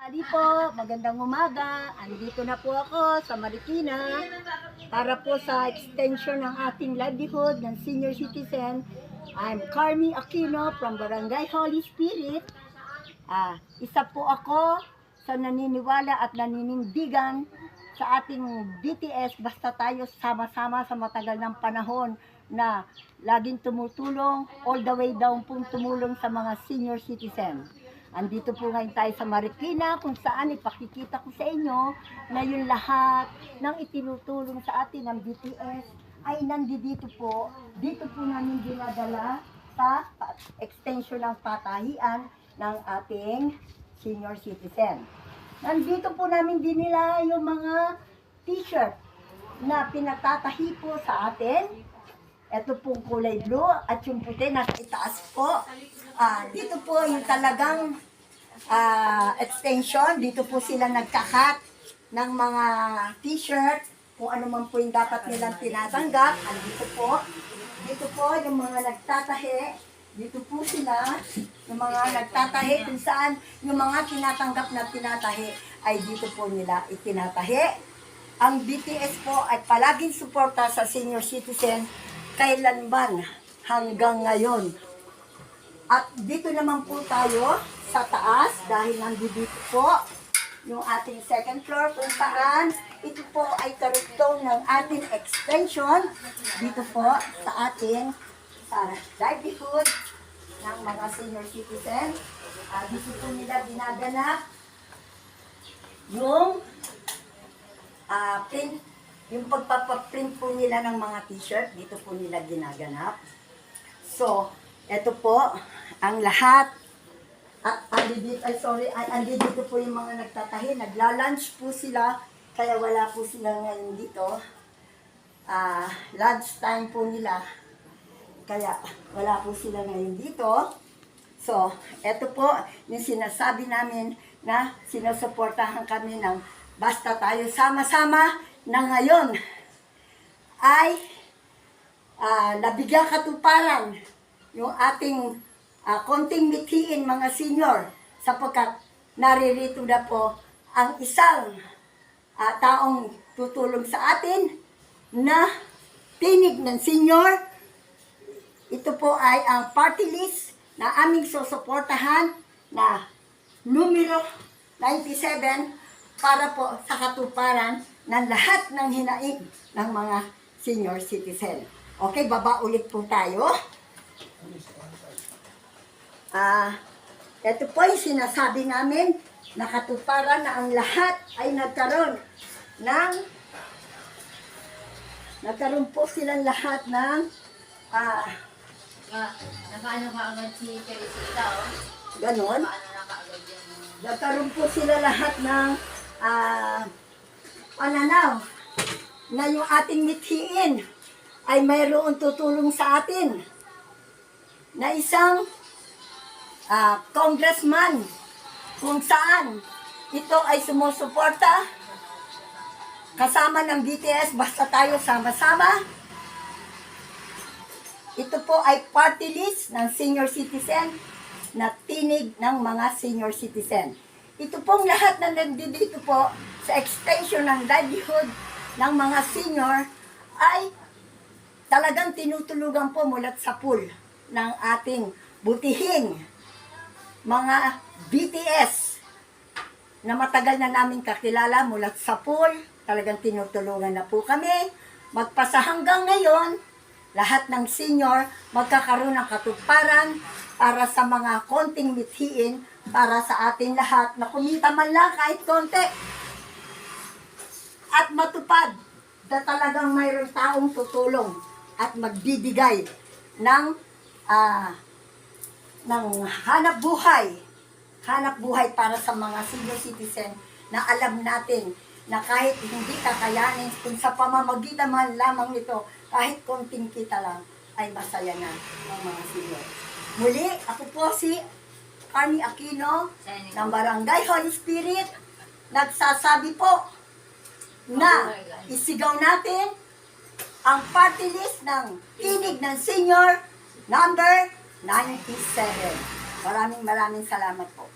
Ali po, magandang umaga. Andito na po ako sa Marikina para po sa extension ng ating livelihood ng senior citizen. I'm Carmi Aquino from Barangay Holy Spirit. Isa po ako sa naniniwala at naninindigan sa ating BTS basta tayo sama-sama sa matagal ng panahon na laging tumutulong, all the way down pong tumulong sa mga senior citizen. Andito po ngayon tayo sa Marikina kung saan ipakikita ko sa inyo na yung lahat ng itinutulong sa atin ng BTS ay nandito po. Dito po namin dinadala sa extension ng patahian ng ating senior citizen. Nandito po namin dinila yung mga t-shirt na pinatatahi po sa atin. Ito pong kulay blue at yung puti nasa itaas po. Dito po yung talagang extension. Dito po sila nagkakat ng mga t-shirt. Kung ano man po yung dapat nilang tinatanggap. Andito po. Dito po yung mga nagtatahi. Dito po sila. Yung mga nagtatahi kung saan yung mga tinatanggap na tinatahi ay dito po nila itinatahi. Ang BTS po ay palaging suporta sa senior citizen kailanman hanggang ngayon. At dito naman po tayo sa taas dahil nandito po yung ating second floor kung saan ito po ay karugtong ng ating extension dito po sa ating livelihood ng mga senior citizen. Dito po nila ginaganap yung print, yung pagpapaprint po nila ng mga t-shirt, dito po nila ginaganap. So, ito po ang lahat. At andito po yung mga nagtatahi. Nagla-lunch po sila, kaya wala po sila ngayon dito. Lunch time po nila, kaya wala po sila ngayon dito. So, ito po yung sinasabi namin na sinusuportahan kami ng basta tayo sama-sama na ngayon ay nabigyan katuparan yung ating konting mithiin mga senior sapagkat naririto na po ang isang taong tutulong sa atin na tinig ng senior. Ito po ay ang party list na aming susuportahan na numero 97 para po sa katuparan ng lahat ng hinaing ng mga senior citizen. Okay, baba ulit po tayo. Ito po yung sinasabi namin na katuparan na ang lahat ay nagkaroon po silang lahat ng nakaano ka agad si Teresita, oh. ganon. Paano nakaagad yan? Nagkaroon po sila lahat ng pananaw na yung ating mithiin ay mayroon tutulong sa atin na isang congressman kung saan ito ay sumusuporta kasama ng BTS basta tayo sama-sama. Ito po ay party list ng senior citizen na tinig ng mga senior citizen. Ito pong lahat na nandito po sa extension ng livelihood ng mga senior ay talagang tinutulugan po mulat sa pool ng ating butihing mga BTS na matagal na namin kakilala mulat sa pool. Talagang tinutulungan na po kami. Magpasa hanggang ngayon, lahat ng senior magkakaroon ng katuparan para sa mga konting mithiin para sa ating lahat na kumita man lang kahit konti. At matupad na talagang mayroong taong tutulong at magbibigay ng hanap buhay para sa mga senior citizen na alam natin na kahit hindi kakayanin kung sa pamamagitan man lamang nito, kahit konting kita lang, ay masaya na ng mga senior. Muli, ako po si Carmi Aquino ng Barangay Holy Spirit. Nagsasabi po na isigaw natin ang party list ng tinig ng senior number 97. Maraming salamat po.